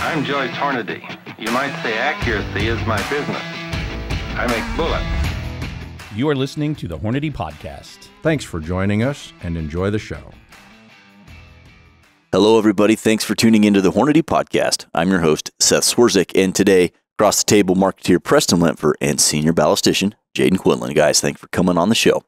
I'm Joyce Hornady. You might say accuracy is my business. I make bullets. You are listening to the Hornady Podcast. Thanks for joining us and enjoy the show. Hello, everybody. Thanks for tuning into the Hornady Podcast. I'm your host, Seth Swerzik, and today, across the table, marketeer Preston Lentfer and senior ballistician Jayden Quinlan. Guys, thanks for coming on the show.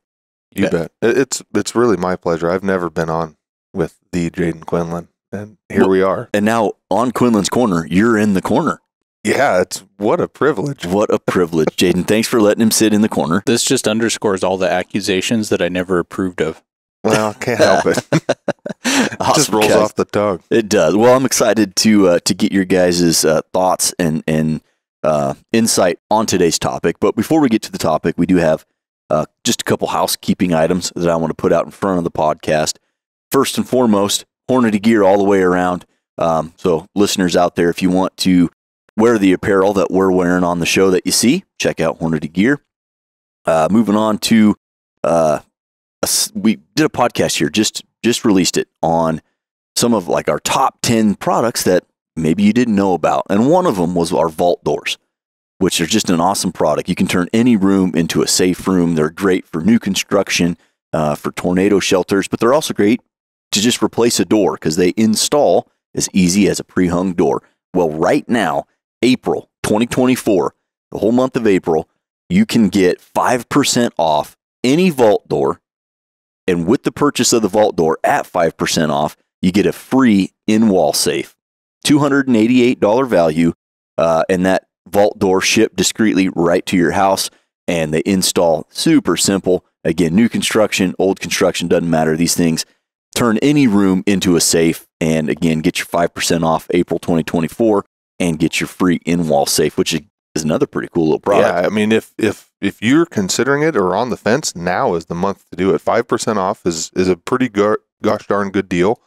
You bet. It's really my pleasure. I've never been on with the Jayden Quinlan, and here we are. And now, on Quinlan's Corner, you're in the corner. Yeah, what a privilege. What a privilege. Jayden, thanks for letting him sit in the corner. This just underscores all the accusations that I never approved of. Well, can't help it. It just rolls off the tongue. It does. Well, I'm excited to get your guys' thoughts and insight on today's topic. But before we get to the topic, we do have just a couple housekeeping items that I want to put out in front of the podcast. First and foremost, Hornady gear all the way around. So listeners out there, if you want to wear the apparel that we're wearing on the show that you see, check out Hornady gear. Moving on to, we did a podcast here, just released it on some of like our top 10 products that maybe you didn't know about. And one of them was our vault doors, which are just an awesome product. You can turn any room into a safe room. They're great for new construction, for tornado shelters, but they're also great to just replace a door because they install as easy as a pre-hung door. Well, right now, April 2024, the whole month of April, you can get 5% off any vault door. And with the purchase of the vault door at 5% off, you get a free in-wall safe. $288 value, and that vault door shipped discreetly right to your house, and they install super simple. Again, new construction, old construction, doesn't matter. These things turn any room into a safe, and again, get your 5% off April 2024 and get your free in-wall safe, which is another pretty cool little product. Yeah, I mean, if you're considering it or on the fence, now is the month to do it. 5% off is a pretty gosh darn good deal.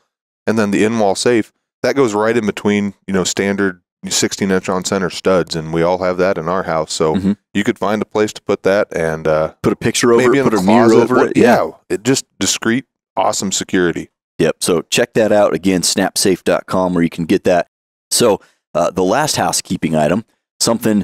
And then the in-wall safe, that goes right in between, standard 16-inch on-center studs, and we all have that in our house. So you could find a place to put that and put a picture over it, put a mirror over it. Yeah, it just discreet, awesome security. Yep. So check that out. Again, snapsafe.com where you can get that. So the last housekeeping item, something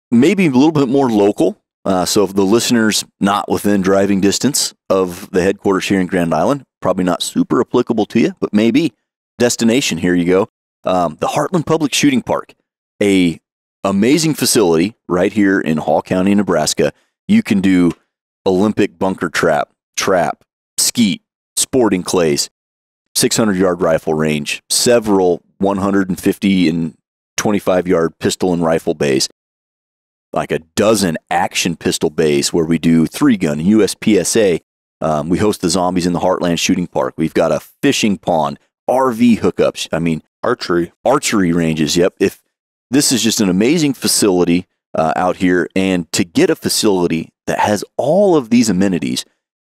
maybe a little bit more local. So if the listeners not within driving distance of the headquarters here in Grand Island, probably not super applicable to you, but maybe destination. Here you go. The Heartland Public Shooting Park, a amazing facility right here in Hall County, Nebraska. You can do Olympic bunker trap, skeet, sporting clays, 600-yard rifle range, several 150 and 25-yard pistol and rifle bays, like a dozen action pistol bays where we do 3-gun, USPSA. We host the Zombies in the Heartland Shooting Park. We've got a fishing pond, RV hookups. I mean, archery ranges. Yep. If this is just an amazing facility out here, and to get a facility that has all of these amenities,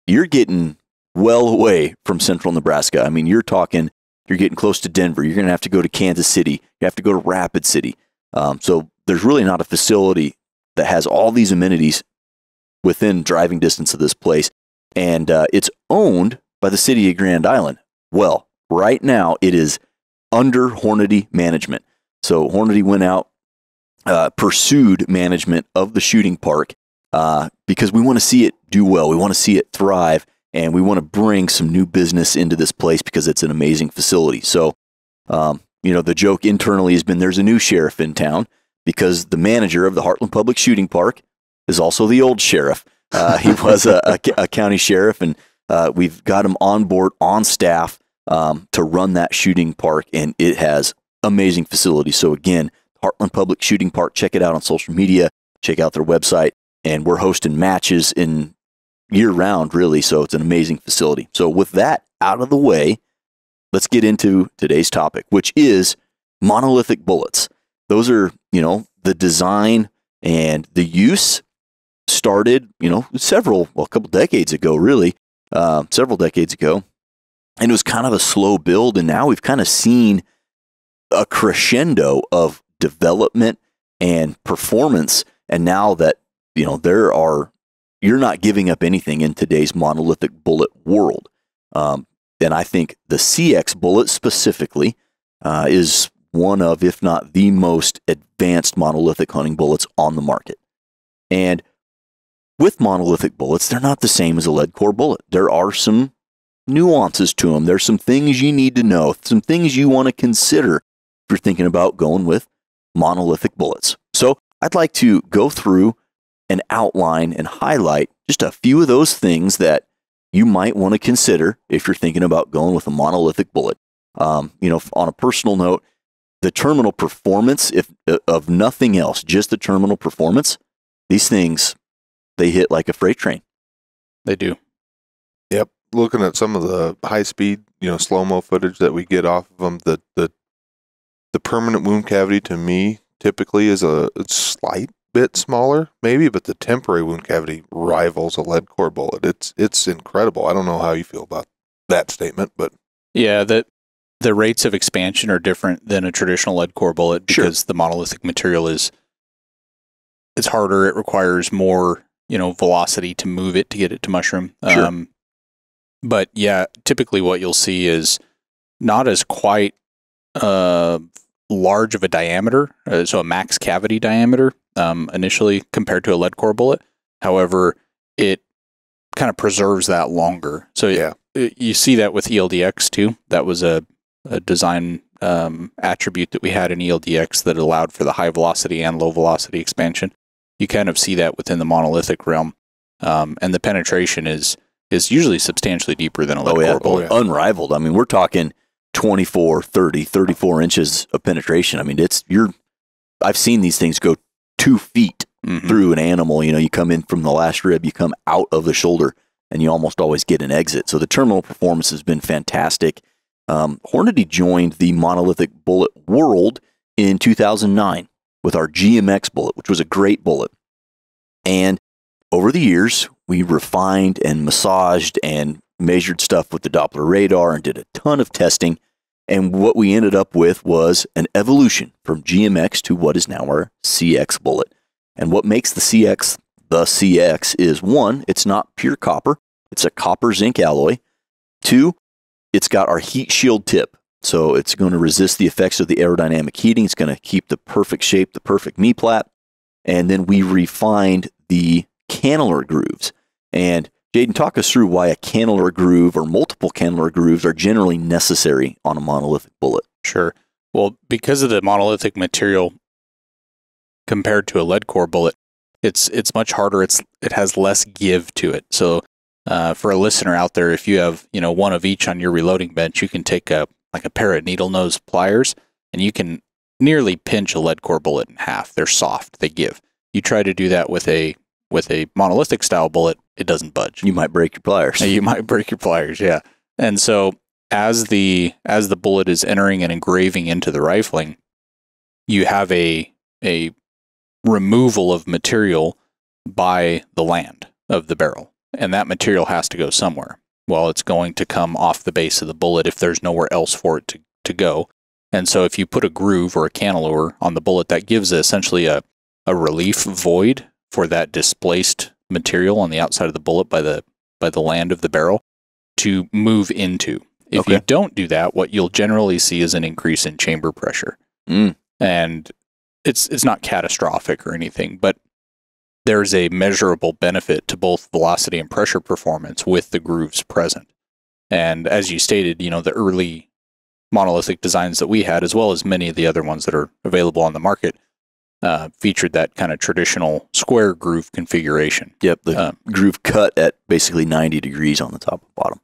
you're getting well away from central Nebraska. I mean, you're getting close to Denver. You're going to have to go to Kansas City. You have to go to Rapid City. So there's really not a facility that has all these amenities within driving distance of this place. And it's owned by the city of Grand Island. Well, right now it is under Hornady management. So Hornady went out, pursued management of the shooting park because we want to see it do well. We want to see it thrive, and we want to bring some new business into this place because it's an amazing facility. So, the joke internally has been there's a new sheriff in town because the manager of the Heartland Public Shooting Park is also the old sheriff. He was a county sheriff, and we've got him on board, on staff, to run that shooting park, and it has amazing facilities. So again, Heartland Public Shooting Park, check it out on social media, check out their website, and we're hosting matches in year-round, really, so it's an amazing facility. So with that out of the way, let's get into today's topic, which is monolithic bullets. Those are, the design and the use started, a couple decades ago, really, several decades ago. And it was kind of a slow build, and now we've kind of seen a crescendo of development and performance. And now that, you're not giving up anything in today's monolithic bullet world. And I think the CX bullet specifically is one of, if not the most advanced monolithic hunting bullets on the market. And with monolithic bullets, they're not the same as a lead core bullet. There are some nuances to them. There's some things you need to know, some things you want to consider if you're thinking about going with monolithic bullets. So I'd like to go through and outline and highlight just a few of those things that you might want to consider if you're thinking about going with a monolithic bullet. On a personal note, the terminal performance, if of nothing else, just the terminal performance, these things, they hit like a freight train. They do. Yep. Looking at some of the high speed, slow-mo footage that we get off of them, the permanent wound cavity to me typically is a slight bit smaller, maybe, but the temporary wound cavity rivals a lead core bullet. It's incredible. I don't know how you feel about that statement, but yeah, the rates of expansion are different than a traditional lead core bullet because the monolithic material it's harder. It requires more, velocity to move it to get it to mushroom. Sure. But yeah, typically what you'll see is not as quite large of a diameter, so a max cavity diameter initially compared to a lead core bullet. However, it kind of preserves that longer. So you see that with ELDX too. That was a design attribute that we had in ELDX that allowed for the high velocity and low velocity expansion. You kind of see that within the monolithic realm, and the penetration is usually substantially deeper than a lead core bullet. Unrivaled. I mean, we're talking 24, 30, 34 inches of penetration. I mean, I've seen these things go 2 feet through an animal. You come in from the last rib, you come out of the shoulder, and you almost always get an exit. So the terminal performance has been fantastic. Hornady joined the monolithic bullet world in 2009 with our GMX bullet, which was a great bullet. And over the years, we refined and massaged and measured stuff with the Doppler radar and did a ton of testing. And what we ended up with was an evolution from GMX to what is now our CX bullet. And what makes the CX is, one, it's not pure copper. It's a copper zinc alloy. Two, it's got our heat shield tip. So it's going to resist the effects of the aerodynamic heating. It's going to keep the perfect shape, the perfect knee plat. And then we refined the cannular grooves. And Jayden, talk us through why a cannular groove or multiple cannular grooves are generally necessary on a monolithic bullet. Sure. Well, because of the monolithic material compared to a lead core bullet, it's much harder. It has less give to it. So for a listener out there, if you have one of each on your reloading bench, you can take a pair of needle nose pliers and you can nearly pinch a lead core bullet in half. They're soft. They give. You try to do that with a monolithic style bullet, it doesn't budge. You might break your pliers. You might break your pliers, yeah. And so as the bullet is entering and engraving into the rifling, you have a removal of material by the land of the barrel. And that material has to go somewhere. Well, it's going to come off the base of the bullet if there's nowhere else for it to go. And so if you put a groove or a cantilever on the bullet, that gives essentially a relief void for that displaced material on the outside of the bullet by the land of the barrel to move into. If you don't do that, what you'll generally see is an increase in chamber pressure. And it's not catastrophic or anything, but there's a measurable benefit to both velocity and pressure performance with the grooves present. And as you stated, the early monolithic designs that we had, as well as many of the other ones that are available on the market, featured that kind of traditional square groove configuration. Yep, the groove cut at basically 90 degrees on the top and bottom.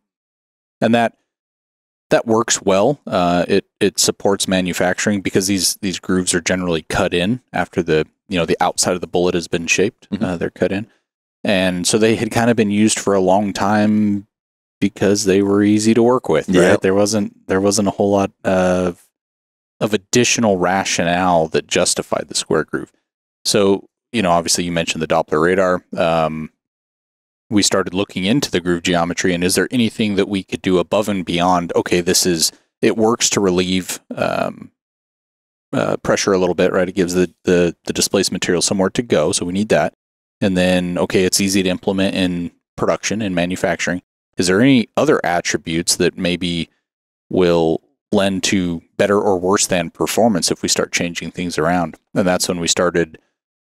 And that works well. It supports manufacturing because these grooves are generally cut in after the outside of the bullet has been shaped. They're cut in. And so they had kind of been used for a long time because they were easy to work with, right? Yep. There wasn't a whole lot of additional rationale that justified the square groove. So, obviously you mentioned the Doppler radar. We started looking into the groove geometry, and is there anything that we could do above and beyond, okay, it works to relieve pressure a little bit, right? It gives the displaced material somewhere to go, so we need that. And then, okay, it's easy to implement in production and manufacturing. Is there any other attributes that maybe will lend to better or worse than performance if we start changing things around. And that's when we started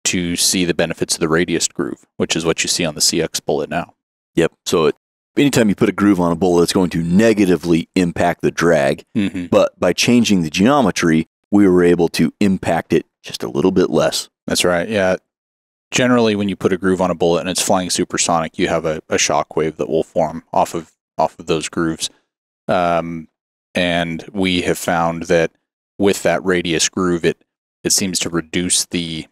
to see the benefits of the radius groove, which is what you see on the CX bullet now. Yep. So anytime you put a groove on a bullet, it's going to negatively impact the drag. Mm-hmm. But by changing the geometry, we were able to impact it just a little bit less. That's right. Yeah. Generally, when you put a groove on a bullet and it's flying supersonic, you have a shock wave that will form off of those grooves. And we have found that with that radius groove, it seems to reduce the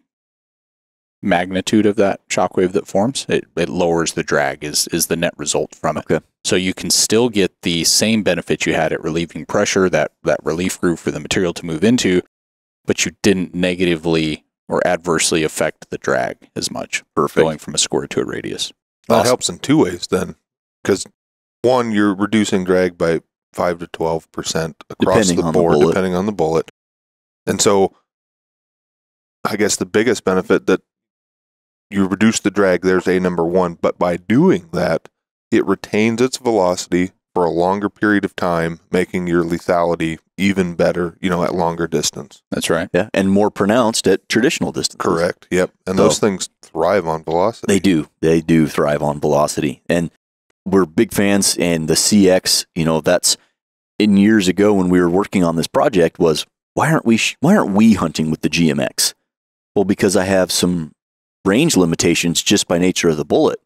magnitude of that shock wave that forms. It lowers the drag is the net result from it. Okay. So you can still get the same benefit you had at relieving pressure, that relief groove for the material to move into, but you didn't negatively or adversely affect the drag as much. Perfect. Going from a square to a radius. That helps in two ways then, because one, you're reducing drag by 5 to 12% across Depending the on the board, bullet. depending on the bullet. And so I guess the biggest benefit that you reduce the drag, there's a number one, but by doing that, it retains its velocity for a longer period of time, making your lethality even better, at longer distance. That's right. Yeah. And more pronounced at traditional distances. Correct. Yep. And So- those things thrive on velocity. They do. They do thrive on velocity. And we're big fans. And the CX, that's in years ago when we were working on this project was, why aren't we hunting with the GMX? Well, because I have some range limitations just by nature of the bullet.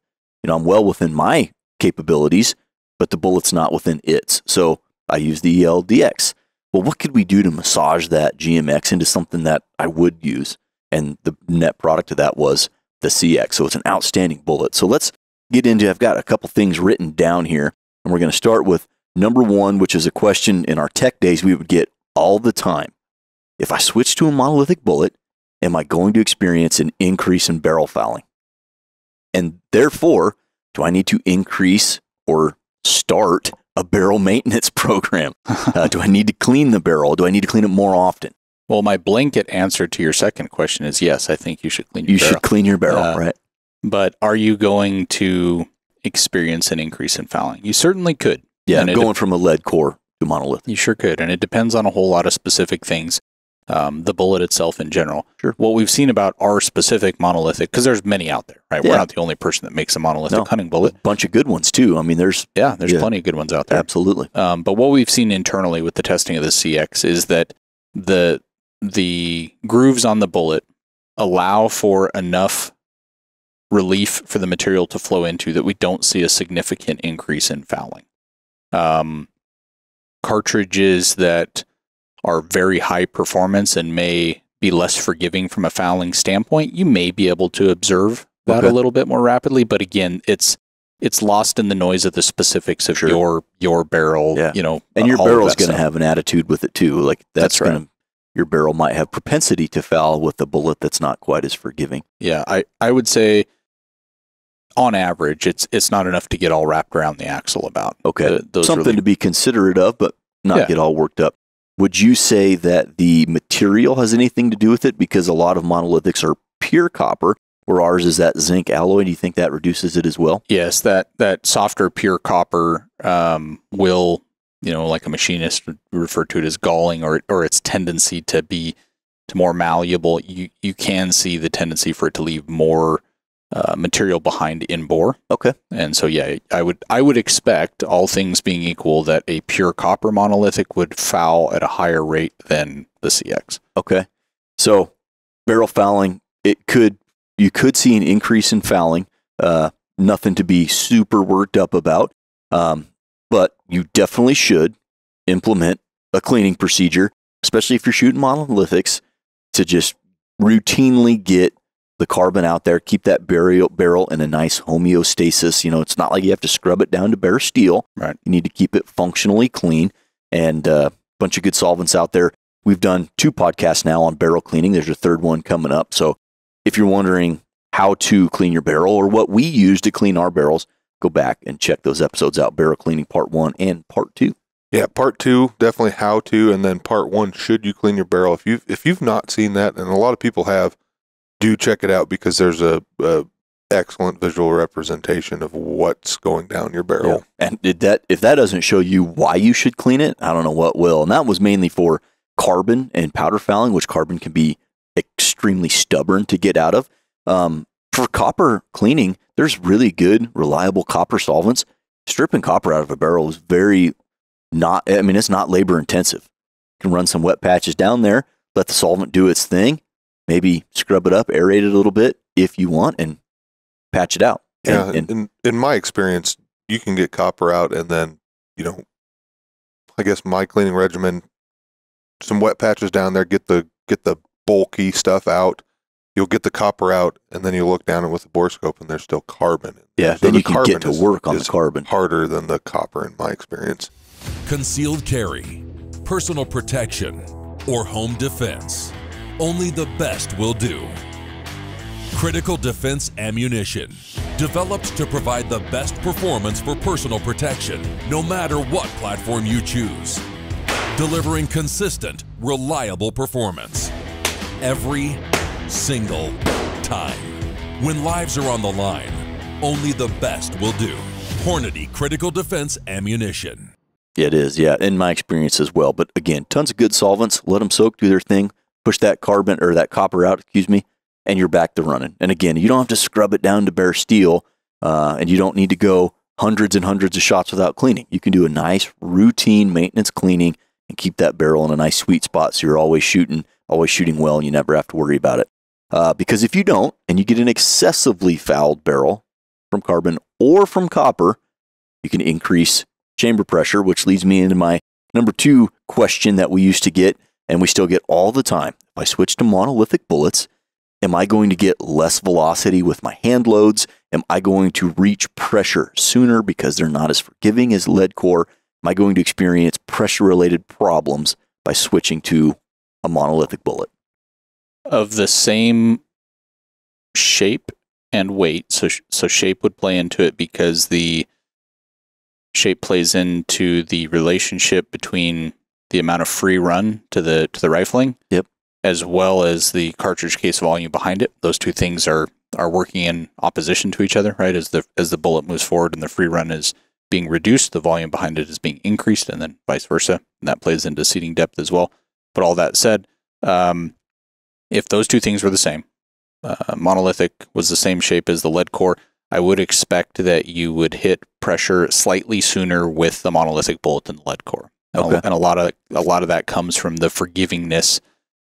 I'm well within my capabilities, but the bullet's not within its. So I use the ELDX. Well, what could we do to massage that GMX into something that I would use? And the net product of that was the CX. So it's an outstanding bullet. So let's get into, I've got a couple things written down here, and we're going to start with number one, which is a question in our tech days we would get all the time. If I switch to a monolithic bullet, am I going to experience an increase in barrel fouling? And therefore, do I need to increase or start a barrel maintenance program? Do I need to clean the barrel? Do I need to clean it more often? Well, my blanket answer to your second question is yes, I think you should clean your barrel. You should clean your barrel, right? But are you going to experience an increase in fouling? You certainly could. Yeah, And going from a lead core to monolithic. You sure could. And it depends on a whole lot of specific things. The bullet itself in general. Sure. What we've seen about our specific monolithic, because there's many out there, right? Yeah. We're not the only person that makes a monolithic hunting bullet. A bunch of good ones too. I mean, there's Plenty of good ones out there. Absolutely. But what we've seen internally with the testing of the CX is that the grooves on the bullet allow for enough relief for the material to flow into that we don't see a significant increase in fouling. Cartridges that are very high performance and may be less forgiving from a fouling standpoint, you may be able to observe that a little bit more rapidly. But again, it's lost in the noise of the specifics of your barrel. Yeah. And your barrel's going to have an attitude with it too. Like That's right. going to, your barrel might have propensity to foul with a bullet that's not quite as forgiving. Yeah, I would say on average, it's not enough to get all wrapped around the axle about. Okay, something to be considerate of, but not get all worked up. Would you say that the material has anything to do with it? Because a lot of monolithics are pure copper, where ours is that zinc alloy. Do you think that reduces it as well? Yes, that softer pure copper will, like a machinist would refer to it as galling, or its tendency to be more malleable. You can see the tendency for it to leave more material behind in bore. Okay. And so, yeah, I would expect, all things being equal, that a pure copper monolithic would foul at a higher rate than the CX. Okay. So barrel fouling, you could see an increase in fouling. Nothing to be super worked up about. But you definitely should implement a cleaning procedure, especially if you're shooting monolithics, to just routinely get the carbon out there, keep that barrel in a nice homeostasis. It's not like you have to scrub it down to bare steel. Right. You need to keep it functionally clean, and a bunch of good solvents out there. We've done 2 podcasts now on barrel cleaning. There's a third one coming up. So if you're wondering how to clean your barrel or what we use to clean our barrels, go back and check those episodes out, barrel cleaning part 1 and part 2. Yeah, part 2, definitely how to, and then part 1, should you clean your barrel? If you've not seen that, and a lot of people have, do check it out, because there's a excellent visual representation of what's going down your barrel. Yeah. And if that doesn't show you why you should clean it, I don't know what will. And that was mainly for carbon and powder fouling, which carbon can be extremely stubborn to get out of. For copper cleaning, there's really good, reliable copper solvents. Stripping copper out of a barrel is it's not labor intensive. You can run some wet patches down there, let the solvent do its thing, maybe scrub it up, aerate it a little bit if you want, and patch it out. Yeah, in my experience, you can get copper out, and then, I guess my cleaning regimen, some wet patches down there, get the bulky stuff out. You'll get the copper out, and then you look down it with a borescope, and there's still carbon. Yeah, so then you can get to work on the carbon. Harder than the copper, in my experience. Concealed carry, personal protection, or home defense. Only the best will do. Critical defense ammunition, developed to provide the best performance for personal protection, no matter what platform you choose. Delivering consistent, reliable performance. Every single time. When lives are on the line, only the best will do. Hornady Critical Defense Ammunition. It is, yeah, in my experience as well. But again, tons of good solvents. Let them soak, do their thing. Push that copper out, and you're back to running. And again, you don't have to scrub it down to bare steel, and you don't need to go hundreds and hundreds of shots without cleaning. You can do a nice routine maintenance cleaning and keep that barrel in a nice sweet spot, so you're always shooting well, and you never have to worry about it. Because if you don't, and you get an excessively fouled barrel from carbon or from copper, you can increase chamber pressure, which leads me into my number 2 question that we used to get, and we still get all the time. If I switch to monolithic bullets, am I going to get less velocity with my hand loads? Am I going to reach pressure sooner because they're not as forgiving as lead core? Am I going to experience pressure-related problems by switching to a monolithic bullet? Of the same shape and weight, so shape would play into it because the shape plays into the relationship between the amount of free run to the rifling, yep, as well as the cartridge case volume behind it. Those two things are working in opposition to each other, right? As the bullet moves forward and the free run is being reduced, the volume behind it is being increased, and then vice versa. And that plays into seating depth as well. But all that said, if those two things were the same, monolithic was the same shape as the lead core, I would expect that you would hit pressure slightly sooner with the monolithic bullet than the lead core. Okay. And a lot of that comes from the forgivingness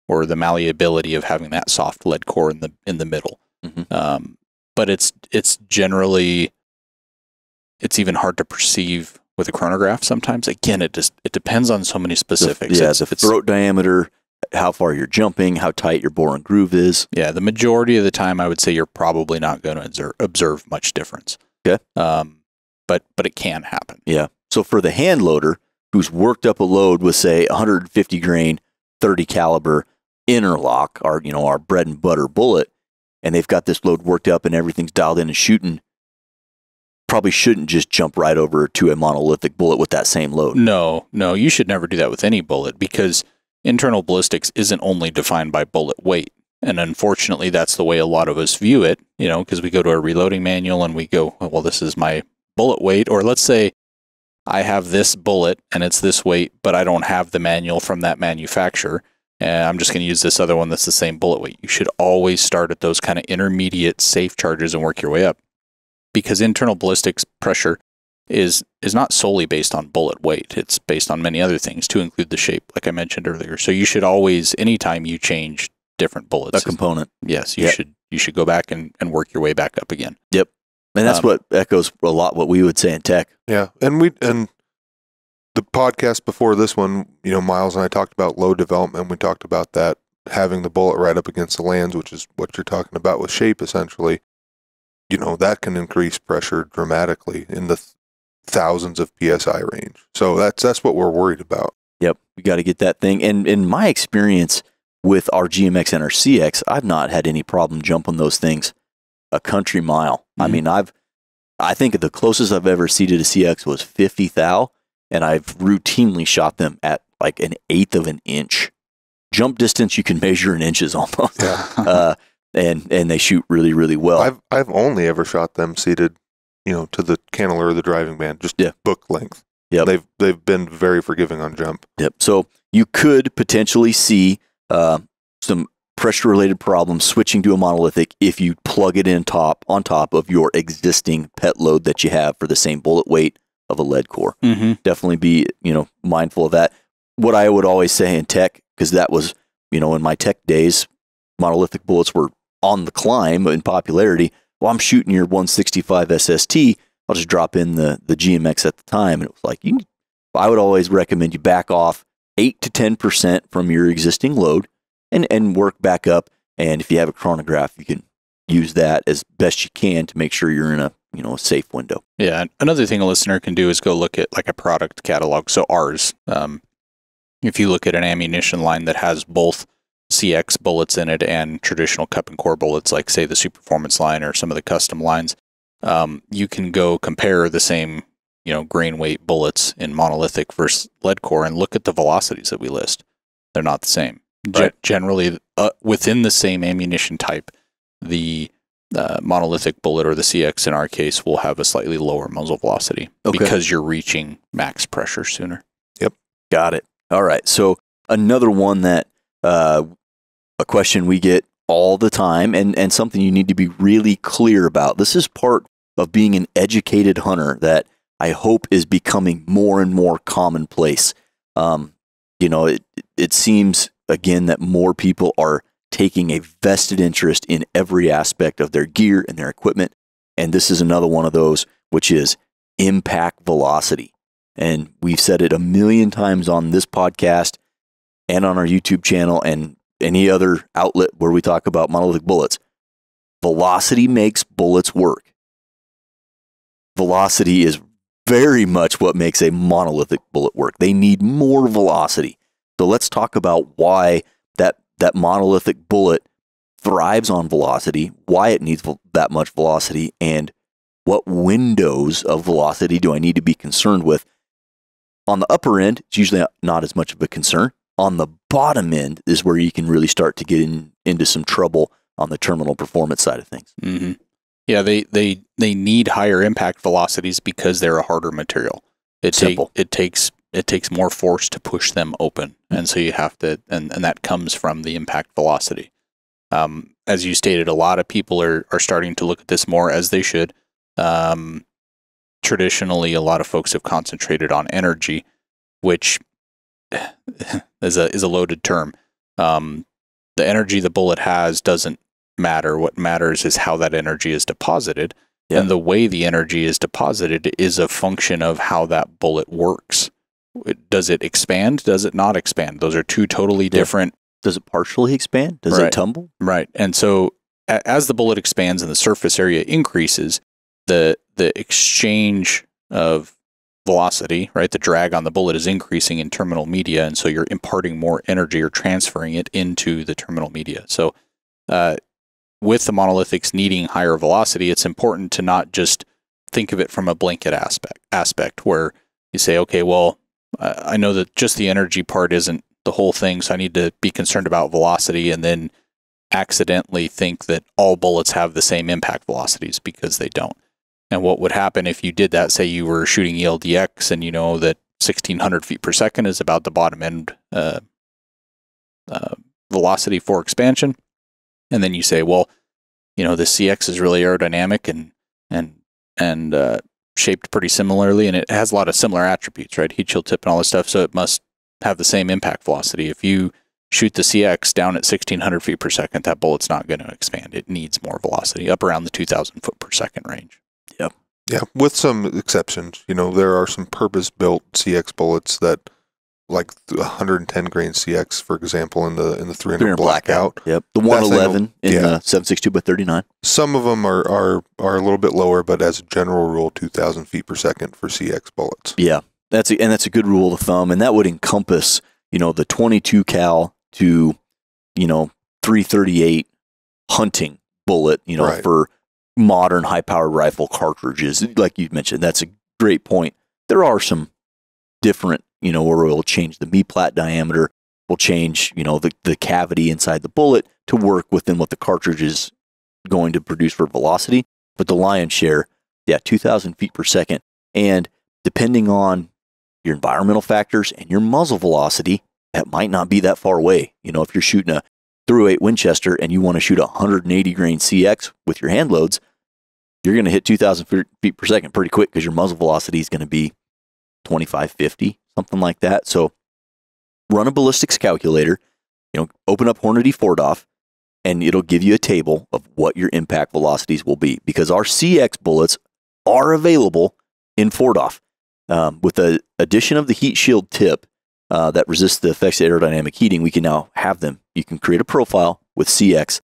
or the malleability of having that soft lead core in the middle. Mm-hmm. But it's generally, it's even hard to perceive with a chronograph sometimes. Again, it depends on so many specifics. The throat diameter, how far you're jumping, how tight your bore and groove is. Yeah, the majority of the time, I would say you're probably not going to observe much difference. Okay. But it can happen. Yeah. So for the hand loader who's worked up a load with, say, 150 grain, 30 caliber interlock, our bread and butter bullet, and they've got this load worked up and everything's dialed in and shooting, probably shouldn't just jump right over to a monolithic bullet with that same load. No, you should never do that with any bullet, because internal ballistics isn't only defined by bullet weight. And unfortunately, that's the way a lot of us view it, because we go to a reloading manual and we go, well, this is my bullet weight. Or let's say I have this bullet and it's this weight, but I don't have the manual from that manufacturer. And I'm just going to use this other one that's the same bullet weight. You should always start at those kind of intermediate safe charges and work your way up. Because internal ballistics pressure is not solely based on bullet weight. It's based on many other things, to include the shape, like I mentioned earlier. So you should always, anytime you change different bullets, a component. Yes, you should go back and work your way back up again. Yep. And that's what echoes a lot what we would say in tech. Yeah. And the podcast before this one, Miles and I talked about load development. We talked about that, having the bullet right up against the lands, which is what you're talking about with shape, essentially. That can increase pressure dramatically in the thousands of PSI range. So that's what we're worried about. Yep. We got to get that thing. And in my experience with our GMX and our CX, I've not had any problem jumping those things a country mile. Mm-hmm. I mean, I think the closest I've ever seated a CX was 50 thou, and I've routinely shot them at like 1/8 of an inch. Jump distance you can measure in inches almost. Yeah. And they shoot really, really well. I've only ever shot them seated, to the cantilever of the driving band, just book length. Yep. They've been very forgiving on jump. Yep. So you could potentially see some pressure-related problems switching to a monolithic if you plug it in on top of your existing pet load that you have for the same bullet weight of a lead core. Mm-hmm. Definitely be mindful of that. What I would always say in tech, because that was in my tech days, monolithic bullets were on the climb in popularity. Well, I'm shooting your 165 SST. I'll just drop in the GMX at the time, and it was like I would always recommend you back off 8 to 10% from your existing load and work back up. And if you have a chronograph, you can use that as best you can to make sure you're in a a safe window. Yeah. Another thing a listener can do is go look at like a product catalog. So ours, if you look at an ammunition line that has both CX bullets in it and traditional cup and core bullets, like say the Super Performance line or some of the custom lines, you can go compare the same grain weight bullets in monolithic versus lead core and look at the velocities that we list. They're not the same. Right. Generally, within the same ammunition type, the monolithic bullet, or the CX in our case, will have a slightly lower muzzle velocity because you're reaching max pressure sooner. Yep. Got it. All right. So another one that a question we get all the time, and something you need to be really clear about. This is part of being an educated hunter that I hope is becoming more and more commonplace. It seems, again, that more people are taking a vested interest in every aspect of their gear and their equipment. And this is another one of those, which is impact velocity. And we've said it a million times on this podcast and on our YouTube channel and any other outlet where we talk about monolithic bullets. Velocity makes bullets work. Velocity is very much what makes a monolithic bullet work. They need more velocity. So let's talk about why that monolithic bullet thrives on velocity, why it needs that much velocity, and what windows of velocity do I need to be concerned with. On the upper end, it's usually not as much of a concern. On the bottom end is where you can really start to get into some trouble on the terminal performance side of things. Mm-hmm. Yeah, they need higher impact velocities because they're a harder material. It takes more force to push them open, and so you have to, and that comes from the impact velocity. As you stated, a lot of people are starting to look at this more, as they should. Traditionally, a lot of folks have concentrated on energy, which is a loaded term. The energy the bullet has doesn't matter. What matters is how that energy is deposited. Yeah. And the way the energy is deposited is a function of how that bullet works. Does it expand? Does it not expand? Those are two totally different. Does it partially expand? Does it tumble? Right. And so as the bullet expands and the surface area increases, the exchange of velocity, right, the drag on the bullet is increasing in terminal media, and so you're imparting more energy or transferring it into the terminal media. So with the monolithics needing higher velocity, it's important to not just think of it from a blanket aspect where you say, okay, well, I know that just the energy part isn't the whole thing, so I need to be concerned about velocity, and then accidentally think that all bullets have the same impact velocities, because they don't. And what would happen if you did that, say you were shooting ELDX and you know that 1600 feet per second is about the bottom end velocity for expansion, and then you say, well, the CX is really aerodynamic and shaped pretty similarly, and it has a lot of similar attributes, right? Heat shield tip and all this stuff, so it must have the same impact velocity. If you shoot the CX down at 1600 feet per second, that bullet's not going to expand. It needs more velocity, up around the 2000 foot per second range. Yep. Yeah, with some exceptions. There are some purpose-built CX bullets that, like the 110 grain CX, for example, in the 300 blackout. Yep. The 111 in the 7.62x39. Some of them are a little bit lower, but as a general rule, 2000 feet per second for CX bullets. Yeah, that's a good rule of thumb, and that would encompass the 22 cal to 338 hunting bullet. Right. For modern high-powered rifle cartridges, like you mentioned. That's a great point. There are some different, where we'll change the me-plat diameter, we'll change, the cavity inside the bullet to work within what the cartridge is going to produce for velocity. But the lion's share, 2000 feet per second. And depending on your environmental factors, and your muzzle velocity that might not be that far away. You know, if you're shooting a .308 Winchester and you want to shoot a 180 grain CX with your hand loads, you're going to hit 2,000 feet per second pretty quick because your muzzle velocity is going to be 25, 50, something like that. So run a ballistics calculator, you know, open up Hornady ForDoff, and it'll give you a table of what your impact velocities will be, because our CX bullets are available in ForDoff. With the addition of the heat shield tip that resists the effects of aerodynamic heating, we can now have them. You can create a profile with CX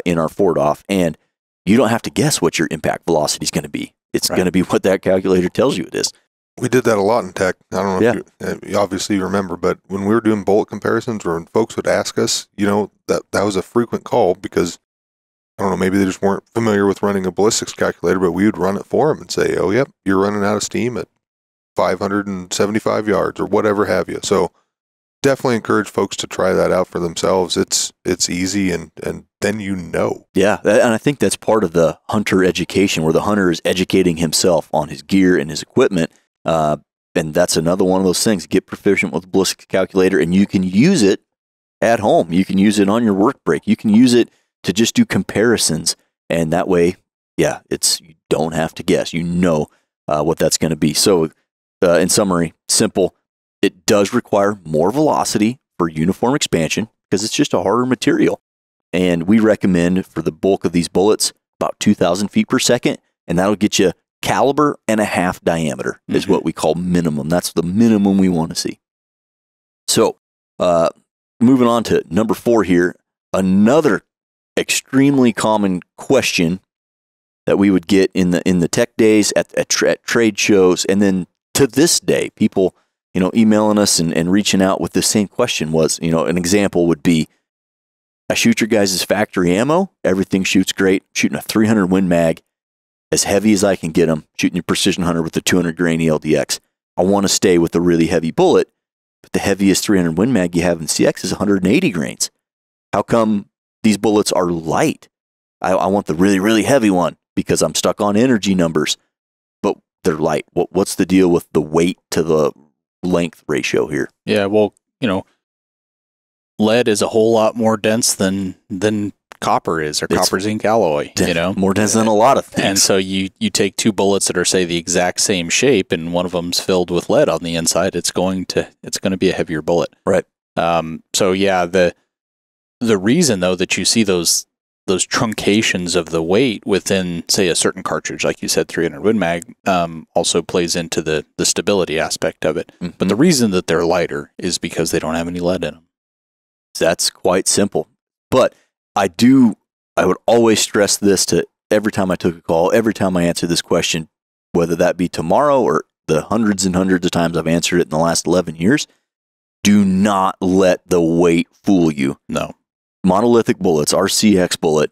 in our ForDoff, and you don't have to guess what your impact velocity is going to be. It's going to be what that calculator tells you it is. We did that a lot in tech. I don't know if you obviously remember, but when we were doing bullet comparisons, or when folks would ask us, you know, that was a frequent call, because I don't know, maybe they just weren't familiar with running a ballistics calculator, but we would run it for them and say, oh, yep, you're running out of steam at 575 yards or whatever have you. So definitely encourage folks to try that out for themselves. It's easy, and then you know. Yeah, and I think that's part of the hunter education, where the hunter is educating himself on his gear and his equipment. And that's another one of those things. Get proficient with the ballistics calculator, and you can use it at home. You can use it on your work break. You can use it to just do comparisons, and that way, you don't have to guess. You know what that's going to be. So, in summary, simple. It does require more velocity for uniform expansion because it's just a harder material. And we recommend for the bulk of these bullets about 2,000 feet per second, and that'll get you caliber and a half diameter is what we call minimum. That's the minimum we want to see. So, moving on to number 4 here, another extremely common question that we would get in the tech days at trade shows, and then to this day, people, you know, emailing us and reaching out with the same question was, you know, an example would be, I shoot your guys' factory ammo, everything shoots great, shooting a 300 Win Mag, as heavy as I can get them, shooting your Precision Hunter with the 200 grain ELDX. I want to stay with a really heavy bullet, but the heaviest 300 Win Mag you have in CX is 180 grains. How come these bullets are light? I want the really, really heavy one because I'm stuck on energy numbers, but they're light. What's the deal with the weight to the length ratio here? Yeah, well, you know, lead is a whole lot more dense than copper is, or copper zinc alloy, you know, more dense than a lot of things. And so you take two bullets that are, say, the exact same shape, and one of them's filled with lead on the inside, it's going to be a heavier bullet. Right. So yeah, the reason though that you see those truncations of the weight within, say, a certain cartridge, like you said, 300 Win Mag, also plays into the stability aspect of it. Mm-hmm. But the reason that they're lighter is because they don't have any lead in them. That's quite simple. But I would always stress this to every time I took a call, every time I answer this question, whether that be tomorrow or the hundreds and hundreds of times I've answered it in the last 11 years, do not let the weight fool you. No. Monolithic bullets, our CX bullet,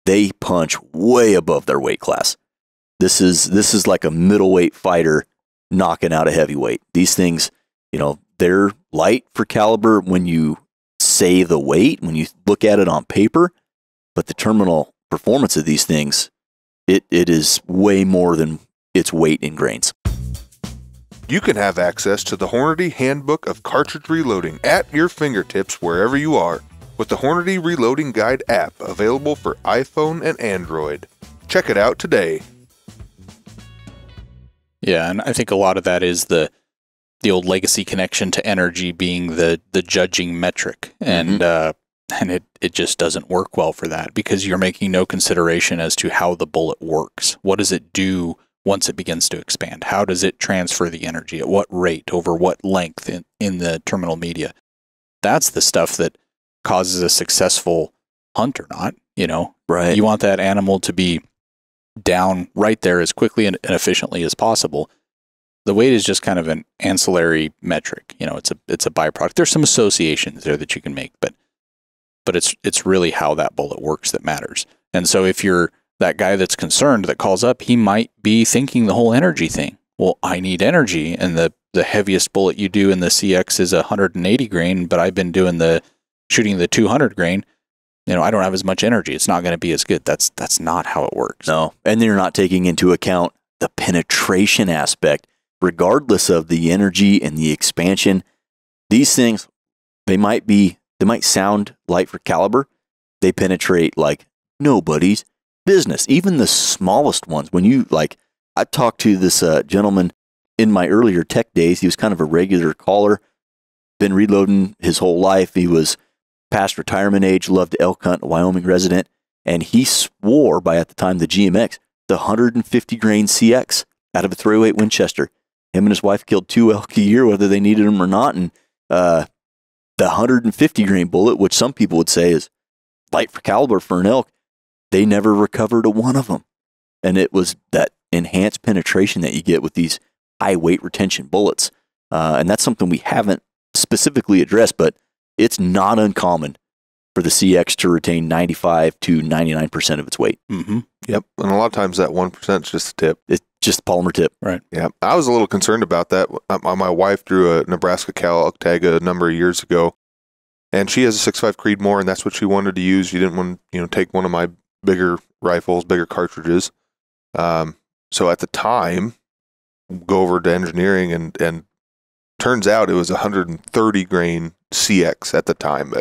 they punch way above their weight class. This is like a middleweight fighter knocking out a heavyweight. These things, you know, they're light for caliber when you say the weight, when you look at it on paper, but the terminal performance of these things, it is way more than its weight in grains. You can have access to the Hornady Handbook of Cartridge Reloading at your fingertips wherever you are, with the Hornady Reloading Guide app available for iPhone and Android. Check it out today. Yeah, and I think a lot of that is the old legacy connection to energy being the judging metric, and it just doesn't work well for that, because you're making no consideration as to how the bullet works. What does it do once it begins to expand? How does it transfer the energy? At what rate? Over what length in the terminal media? That's the stuff that causes a successful hunt or not, you know? Right. You want that animal to be down right there as quickly and efficiently as possible. The weight is just kind of an ancillary metric. You know, it's a byproduct. There's some associations there that you can make, but it's really how that bullet works that matters. And so if you're that guy that's concerned that calls up, he might be thinking the whole energy thing. Well, I need energy, and the heaviest bullet you do in the CX is 180 grain, but I've been shooting the 200 grain. You know, I don't have as much energy. It's not going to be as good. That's not how it works. No, and you're not taking into account the penetration aspect. regardless of the energy and the expansion, these things, they might sound light for caliber. They penetrate like nobody's business. Even the smallest ones. When you I talked to this gentleman in my earlier tech days. He was kind of a regular caller, been reloading his whole life. He was past retirement age, loved elk hunt, a Wyoming resident, and he swore by, at the time, the GMX, the 150 grain CX out of a 308 Winchester. Him and his wife killed 2 elk a year, whether they needed them or not, and the 150 grain bullet, which some people would say is light for caliber for an elk, they never recovered a one of them. And it was that enhanced penetration that you get with these high weight retention bullets. And that's something we haven't specifically addressed, but it's not uncommon for the CX to retain 95 to 99% of its weight. Mm-hmm. Yep. And a lot of times that 1% is just a tip. It's just a polymer tip. Right. Yeah. I was a little concerned about that. My wife drew a Nebraska Cal elk tag a number of years ago, and she has a 6.5 Creedmoor, and that's what she wanted to use. She didn't want to, take one of my bigger rifles, bigger cartridges. So at the time, go over to engineering, and turns out it was 130 grain CX at the time.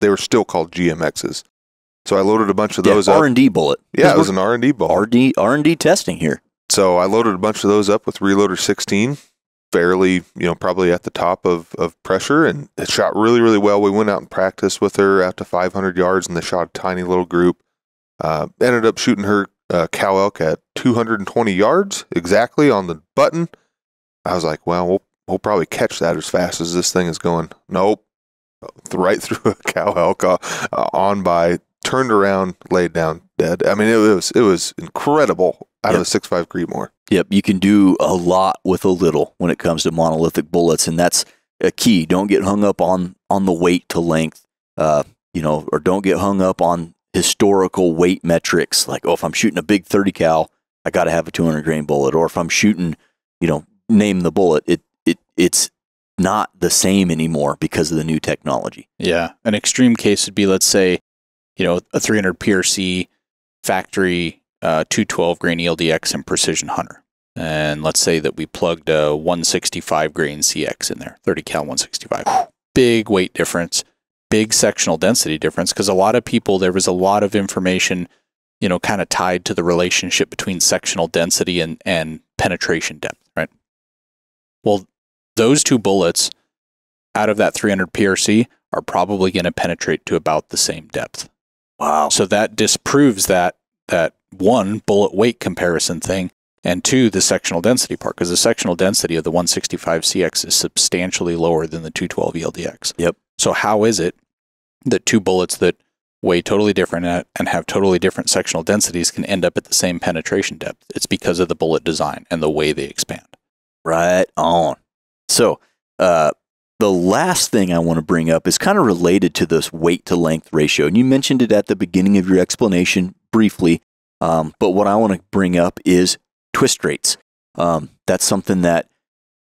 They were still called GMXs. So I loaded a bunch of those up. R&D bullet. Yeah, it was an R&D bullet. R&D testing here. So I loaded a bunch of those up with Reloader 16, fairly, probably at the top of pressure, and it shot really, really well. We went out and practiced with her out to 500 yards, and they shot a tiny little group. Ended up shooting her cow elk at 220 yards exactly on the button. I was like, well, we'll probably catch that as fast as this thing is going. Nope. Right through a cow elk on by, turned around, laid down dead. I mean, it was incredible out of a 6.5 Creedmoor. Yep, you can do a lot with a little when it comes to monolithic bullets, and that's a key. Don't get hung up on the weight to length, or don't get hung up on historical weight metrics. Like, if I'm shooting a big 30 cal, I got to have a 200 grain bullet. Or if I'm shooting, name the bullet, it's not the same anymore because of the new technology. Yeah, an extreme case would be, let's say, a 300 PRC factory 212 grain ELDX and Precision Hunter. And let's say that we plugged a 165 grain CX in there, 30 cal 165. Big weight difference, big sectional density difference, because a lot of people, there was a lot of information, kind of tied to the relationship between sectional density and penetration depth, right? Well, those two bullets out of that 300 PRC are probably going to penetrate to about the same depth. Wow. So that disproves that one, bullet weight comparison thing, and two, the sectional density part, because the sectional density of the 165 CX is substantially lower than the 212 ELDX. Yep. So how is it that two bullets that weigh totally different and have totally different sectional densities can end up at the same penetration depth? It's because of the bullet design and the way they expand. Right on. So, the last thing I want to bring up is kind of related to this weight to length ratio. And you mentioned it at the beginning of your explanation briefly. But what I want to bring up is twist rates. That's something that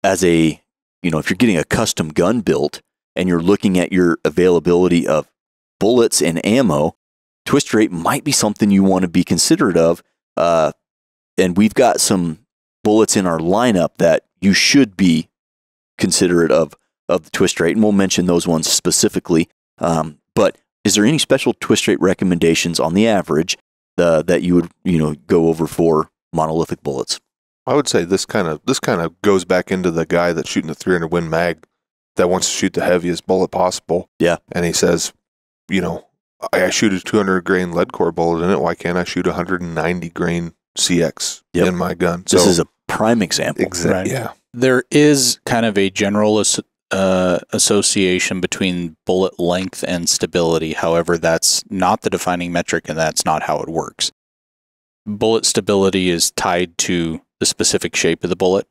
as if you're getting a custom gun built and you're looking at your availability of bullets and ammo, twist rate might be something you want to be considerate of. And we've got some bullets in our lineup that you should be considerate of the twist rate, and we'll mention those ones specifically. But is there any special twist rate recommendations on the average that you would go over for monolithic bullets? I would say this kind of goes back into the guy that's shooting a 300 Win Mag that wants to shoot the heaviest bullet possible. Yeah, and he says, I shoot a 200 grain lead core bullet in it. Why can't I shoot a 190 grain CX in my gun? So, this is a prime example. Exactly. Right. Yeah. There is kind of a general association between bullet length and stability. However, that's not the defining metric, and that's not how it works. Bullet stability is tied to the specific shape of the bullet,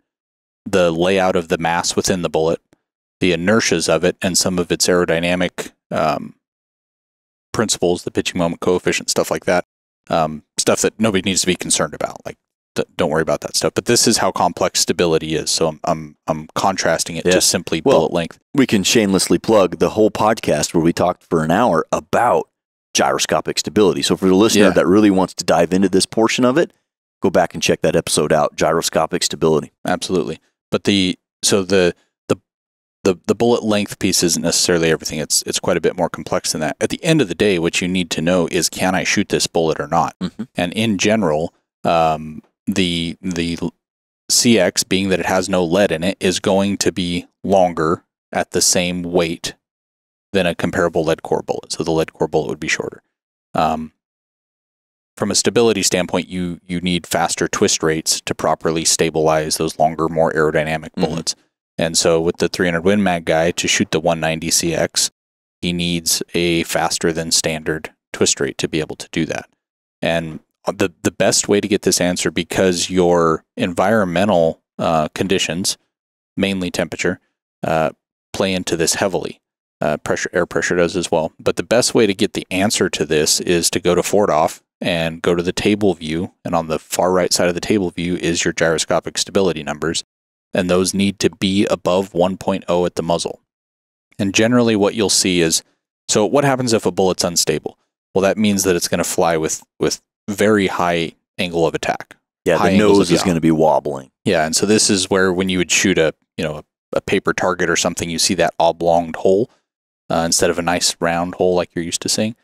the layout of the mass within the bullet, the inertias of it, and some of its aerodynamic principles, the pitching moment coefficient, stuff like that. Stuff that nobody needs to be concerned about. Like, don't worry about that stuff. But this is how complex stability is. So I'm contrasting it to simply bullet length. We can shamelessly plug the whole podcast where we talked for an hour about gyroscopic stability. So for the listener that really wants to dive into this portion of it, go back and check that episode out, gyroscopic stability. Absolutely. But the bullet length piece isn't necessarily everything. It's quite a bit more complex than that. At the end of the day, what you need to know is, can I shoot this bullet or not? Mm-hmm. And in general, the CX, being that it has no lead in it, is going to be longer at the same weight than a comparable lead core bullet. So the lead core bullet would be shorter. From a stability standpoint, you need faster twist rates to properly stabilize those longer, more aerodynamic bullets. And so with the 300 Win Mag guy, to shoot the 190 CX, he needs a faster than standard twist rate to be able to do that. And the best way to get this answer, because your environmental conditions, mainly temperature, play into this heavily. Air pressure does as well. But the best way to get the answer to this is to go to FordOff and go to the table view. And on the far right side of the table view is your gyroscopic stability numbers. And those need to be above 1.0 at the muzzle. And generally what you'll see is, so what happens if a bullet's unstable? Well, that means that it's going to fly with very high angle of attack. Yeah, the nose is going to be wobbling. Yeah, and so this is where when you would shoot a paper target or something, you see that oblonged hole instead of a nice round hole like you're used to seeing.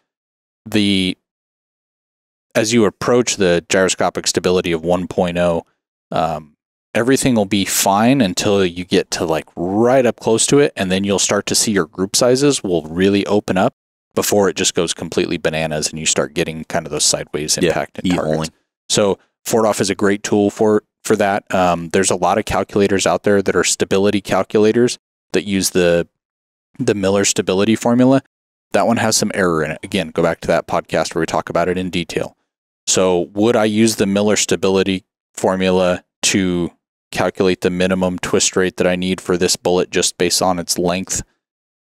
As you approach the gyroscopic stability of 1.0, everything will be fine until you get to like right up close to it, and then you'll start to see your group sizes will really open up before it just goes completely bananas and you start getting kind of those sideways impact and targets. So FordOff is a great tool for that. There's a lot of calculators out there that are stability calculators that use the Miller stability formula. That one has some error in it. Again, go back to that podcast where we talk about it in detail. So would I use the Miller stability formula to calculate the minimum twist rate that I need for this bullet just based on its length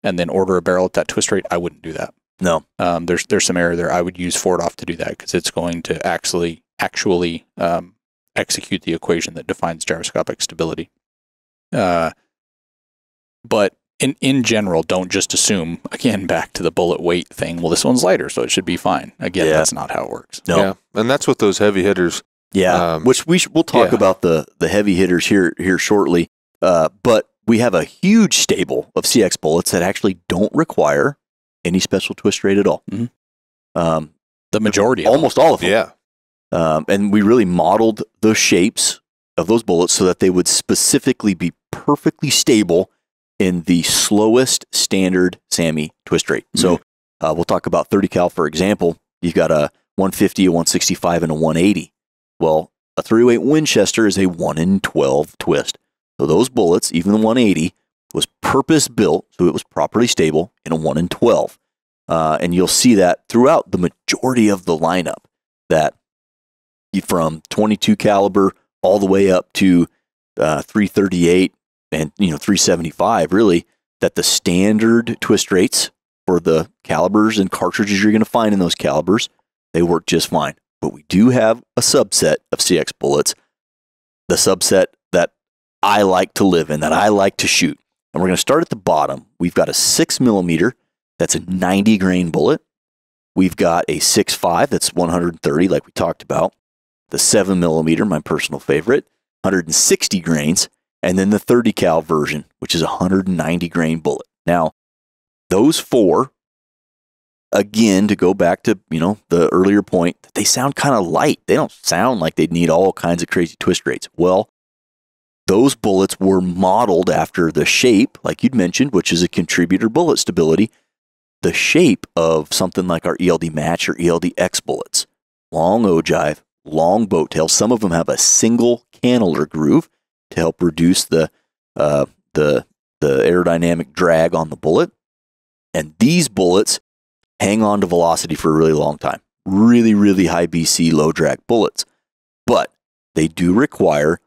and then order a barrel at that twist rate? I wouldn't do that. No. There's some error there. I would use FordOff to do that because it's going to actually execute the equation that defines gyroscopic stability. But in general, don't just assume, again, back to the bullet weight thing, well, this one's lighter, so it should be fine. Again, that's not how it works. No. Yeah. And that's what those heavy hitters. Yeah, which we'll talk about the heavy hitters here shortly. But we have a huge stable of CX bullets that actually don't require any special twist rate at all. Mm-hmm. The majority, almost all of them. Yeah. And we really modeled the shapes of those bullets so that they would specifically be perfectly stable in the slowest standard SAMI twist rate. Mm-hmm. So we'll talk about 30 cal, for example. You've got a 150, a 165, and a 180. Well, a 308 Winchester is a 1 in 12 twist. So those bullets, even the 180, was purpose built so it was properly stable in a 1 in 12. And you'll see that throughout the majority of the lineup, that from 22 caliber all the way up to 338 and 375, really, that the standard twist rates for the calibers and cartridges you're going to find in those calibers, they work just fine. But we do have a subset of CX bullets, the subset that I like to live in, that I like to shoot. And we're going to start at the bottom. We've got a 6mm, that's a 90 grain bullet. We've got a 6.5, that's 130, like we talked about. The 7mm, my personal favorite, 160 grains. And then the 30 cal version, which is a 190 grain bullet. Now, those four, again, to go back to, the earlier point, they sound kind of light. They don't sound like they'd need all kinds of crazy twist rates. Well, those bullets were modeled after the shape, like you'd mentioned, which is a contributor bullet stability, the shape of something like our ELD Match or ELD X bullets. Long ogive, long boat tail. Some of them have a single cannular groove to help reduce the aerodynamic drag on the bullet. And these bullets hang on to velocity for a really long time. Really, really high BC, low drag bullets. But they do require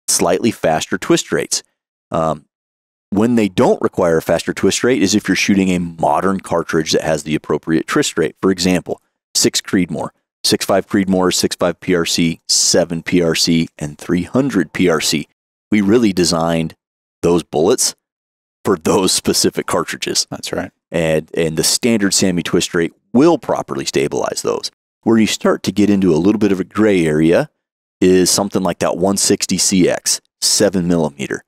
slightly faster twist rates. When they don't require a faster twist rate is if you're shooting a modern cartridge that has the appropriate twist rate. For example, 6 Creedmoor, 6.5 Creedmoor, 6.5 PRC, 7 PRC, and 300 PRC. We really designed those bullets for those specific cartridges. That's right. And the standard SAMI twist rate will properly stabilize those. Where you start to get into a little bit of a gray area is something like that 160 CX, 7mm.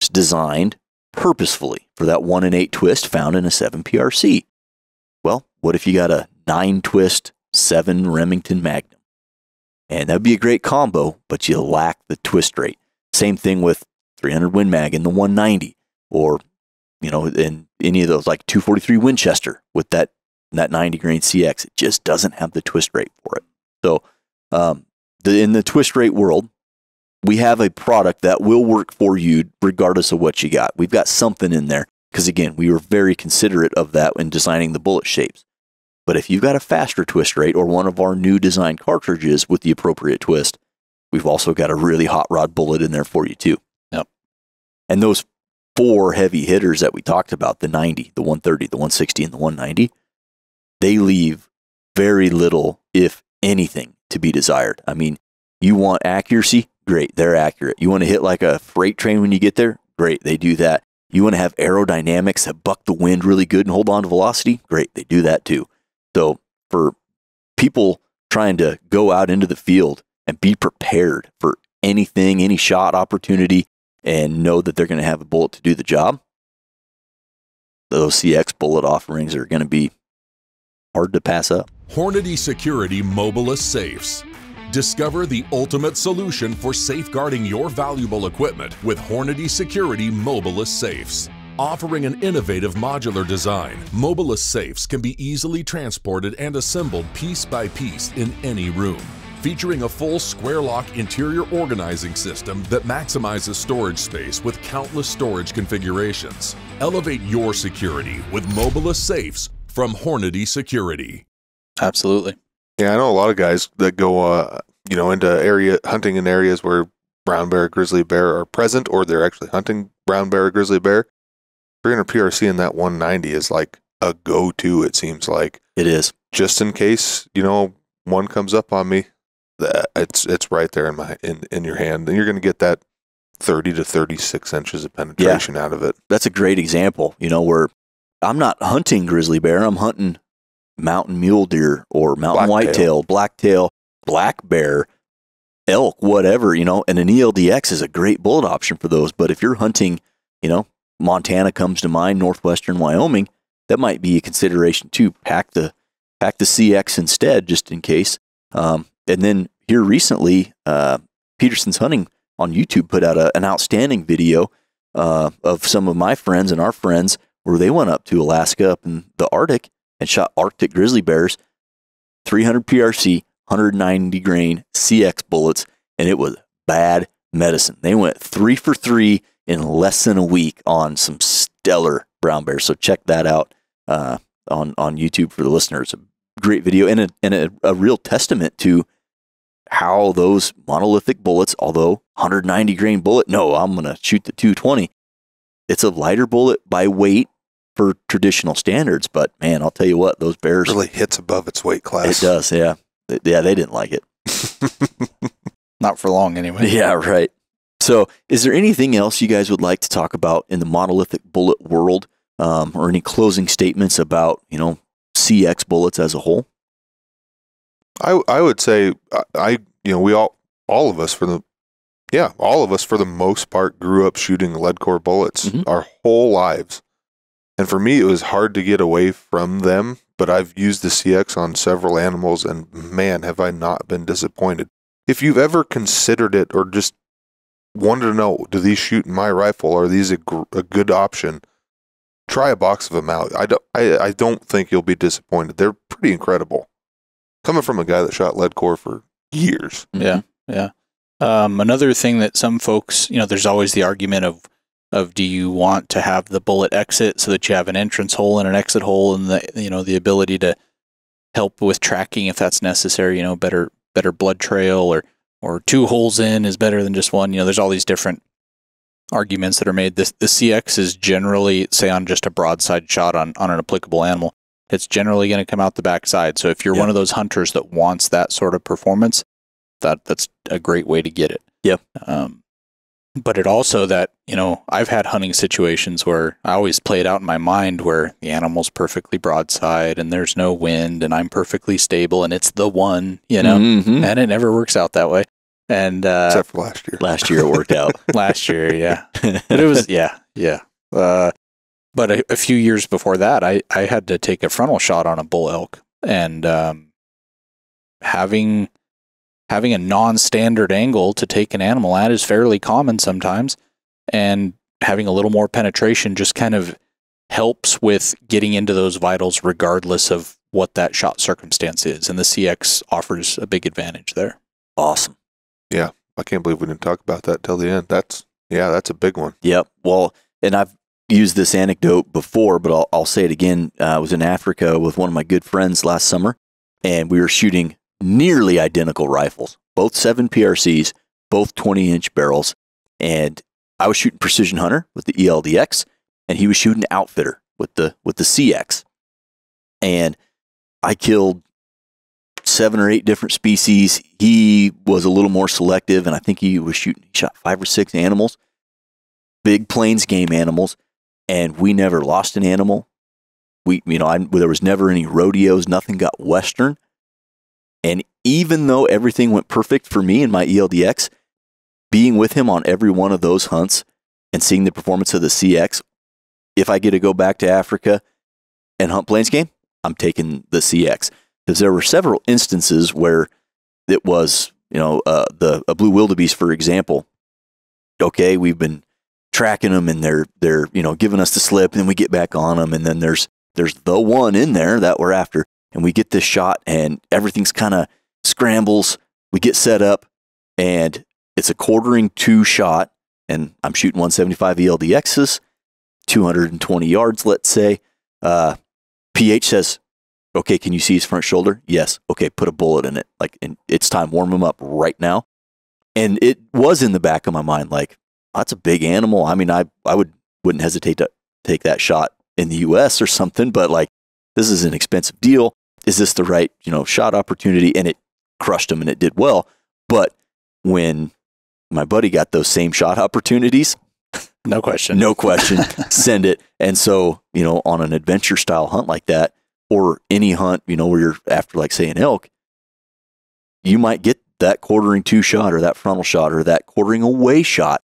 It's designed purposefully for that 1 in 8 twist found in a 7 PRC. Well, what if you got a 9 twist, 7 Remington Magnum? And that'd be a great combo, but you lack the twist rate. Same thing with 300 Win Mag in the 190, or, in any of those, like 243 Winchester with that 90 grain CX. It just doesn't have the twist rate for it. So, in the twist rate world, we have a product that will work for you regardless of what you got. We've got something in there because, again, we were very considerate of that when designing the bullet shapes. But if you've got a faster twist rate or one of our new design cartridges with the appropriate twist, we've also got a really hot rod bullet in there for you too. Yep. And those 4 heavy hitters that we talked about, the 90, the 130, the 160, and the 190, they leave very little, if anything, to be desired. I mean, you want accuracy? Great, they're accurate. You want to hit like a freight train when you get there? Great, they do that. You want to have aerodynamics that buck the wind really good and hold on to velocity? Great, they do that too. So for people trying to go out into the field and be prepared for anything, any shot opportunity, and know that they're going to have a bullet to do the job, those CX bullet offerings are going to be hard to pass up. Hornady Security Mobilus Safes. Discover the ultimate solution for safeguarding your valuable equipment with Hornady Security Mobilus Safes. Offering an innovative modular design, Mobilus Safes can be easily transported and assembled piece by piece in any room. Featuring a full square lock interior organizing system that maximizes storage space with countless storage configurations. Elevate your security with Mobilus Safes from Hornady Security. Absolutely. Yeah, I know a lot of guys that go, into hunting in areas where brown bear, grizzly bear are present, or they're actually hunting brown bear, grizzly bear. 300 PRC in that 190 is like a go-to. It seems like it is, just in case one comes up on me. It's right there in your hand, and you're going to get that 30 to 36 inches of penetration out of it. That's a great example. Where I'm not hunting grizzly bear, I'm hunting mountain mule deer or mountain whitetail, blacktail, black bear, elk, whatever, and an ELDX is a great bullet option for those. But if you're hunting, Montana comes to mind, northwestern Wyoming, that might be a consideration too. Pack the CX instead, just in case. And then here recently, Peterson's Hunting on YouTube put out an outstanding video of some of my friends and our friends where they went up to Alaska, up in the Arctic, and shot Arctic grizzly bears, 300 PRC, 190 grain CX bullets, and it was bad medicine. They went 3 for 3 in less than a week on some stellar brown bears. So check that out on YouTube for the listeners. A great video and a real testament to how those monolithic bullets, although 190 grain bullet, no, I'm going to shoot the 220. It's a lighter bullet by weight for traditional standards, but man, I'll tell you what, those bears really hits above its weight class. It does, yeah. Yeah, they didn't like it. Not for long anyway. Yeah, right. So is there anything else you guys would like to talk about in the monolithic bullet world, or any closing statements about, CX bullets as a whole? I would say all of us for the most part grew up shooting lead core bullets our whole lives. And for me, it was hard to get away from them, but I've used the CX on several animals, and man, have I not been disappointed. If you've ever considered it or just wanted to know, do these shoot in my rifle? Are these a good option? Try a box of them out. I don't think you'll be disappointed. They're pretty incredible. Coming from a guy that shot lead core for years. Yeah. Another thing that some folks, there's always the argument of do you want to have the bullet exit so that you have an entrance hole and an exit hole, and the ability to help with tracking if that's necessary. Better blood trail, or 2 holes in is better than just one. There's all these different arguments that are made. The CX is generally, say on just a broadside shot on an applicable animal, it's generally going to come out the backside. So if you're one of those hunters that wants that sort of performance, that's a great way to get it. Yeah. But it also I've had hunting situations where I always play it out in my mind where the animal's perfectly broadside and there's no wind and I'm perfectly stable and it's the one, and it never works out that way. And except for last year. Last year it worked out. last year, yeah. But it was, yeah. But a few years before that, I had to take a frontal shot on a bull elk. And having a non-standard angle to take an animal at is fairly common sometimes. And having a little more penetration just kind of helps with getting into those vitals regardless of what that shot circumstance is. And the CX offers a big advantage there. Awesome. Yeah. I can't believe we didn't talk about that till the end. That's a big one. Yep. Well, and I've used this anecdote before, but I'll say it again. I was in Africa with one of my good friends last summer, and we were shooting nearly identical rifles, both 7 PRCs, both 20-inch barrels. And I was shooting Precision Hunter with the ELDX, and he was shooting Outfitter with the CX. And I killed 7 or 8 different species. He was a little more selective, and I think he shot 5 or 6 animals, big plains game animals, and we never lost an animal. There was never any rodeos, nothing got Western. And even though everything went perfect for me and my ELDX, being with him on every one of those hunts and seeing the performance of the CX, if I get to go back to Africa and hunt plains game, I'm taking the CX. Because there were several instances where it was, a blue wildebeest, for example. Okay, we've been tracking them and they're giving us the slip, and then we get back on them, and then there's the one in there that we're after, and we get this shot and everything's kind of scrambles. We get set up and it's a quartering 2 shot, and I'm shooting 175 ELDXs, 220 yards, let's say. PH says, okay, can you see his front shoulder? Yes. Okay, put a bullet in it. And it's time, warm him up right now. And it was in the back of my mind, like, that's a big animal. I mean, I wouldn't hesitate to take that shot in the US or something, but like, this is an expensive deal. Is this the right, shot opportunity? And it crushed him and it did well. But when my buddy got those same shot opportunities, no question, send it. And so, on an adventure style hunt like that, or any hunt, where you're after, like, say, an elk, you might get that quartering 2 shot or that frontal shot or that quartering away shot.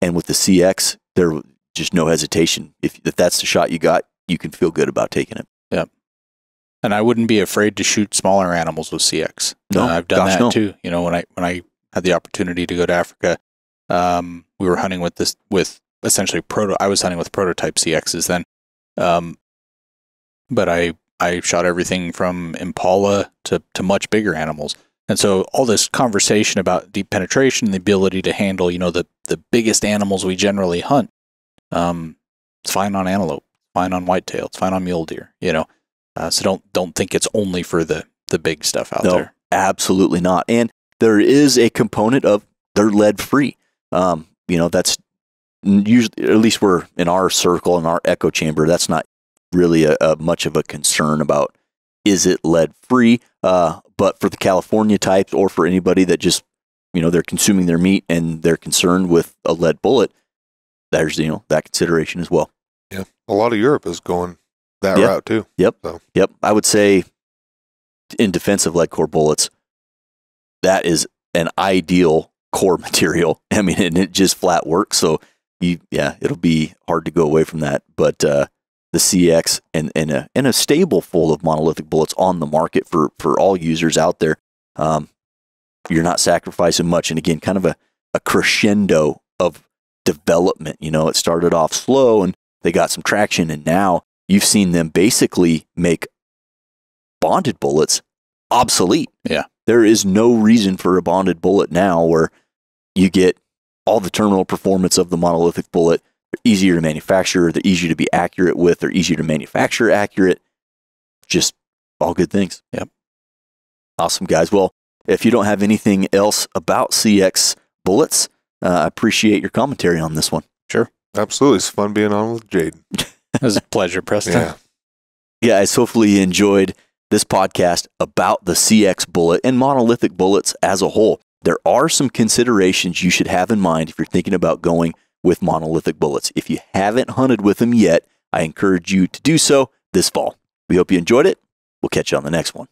And with the CX, there was just no hesitation. If that's the shot you got, you can feel good about taking it. Yep. And I wouldn't be afraid to shoot smaller animals with CX. No, I've done that too. When I had the opportunity to go to Africa, we were hunting with essentially I was hunting with prototype CXs then. But I shot everything from Impala to much bigger animals. And so all this conversation about deep penetration, the ability to handle, the biggest animals we generally hunt, it's fine on antelope, fine on whitetail, it's fine on mule deer, so don't think it's only for the big stuff out there. Absolutely not. And there is a component of they're lead free. That's usually, at least we're in our circle, in our echo chamber, that's not really a much of a concern about, is it lead free? But for the California types, or for anybody that just, they're consuming their meat and they're concerned with a lead bullet, there's, that consideration as well. Yeah. A lot of Europe is going that route too. Yep. So. Yep. I would say in defense of lead core bullets, that is an ideal core material. I mean, and it just flat works. So it'll be hard to go away from that. But, the CX and a stable full of monolithic bullets on the market for all users out there. You're not sacrificing much. And again, kind of a crescendo of development. It started off slow and they got some traction, and now you've seen them basically make bonded bullets obsolete. Yeah. There is no reason for a bonded bullet now where you get all the terminal performance of the monolithic bullet. They're easier to manufacture, they're easier to be accurate with, they're easier to manufacture accurate. Just all good things. Yep. Awesome, guys. Well, if you don't have anything else about CX bullets, I appreciate your commentary on this one. Sure. Absolutely. It's fun being on with Jayden. It was a pleasure, Preston. Yeah. Guys, hopefully you enjoyed this podcast about the CX bullet and monolithic bullets as a whole. There are some considerations you should have in mind if you're thinking about going with monolithic bullets. If you haven't hunted with them yet, I encourage you to do so this fall. We hope you enjoyed it. We'll catch you on the next one.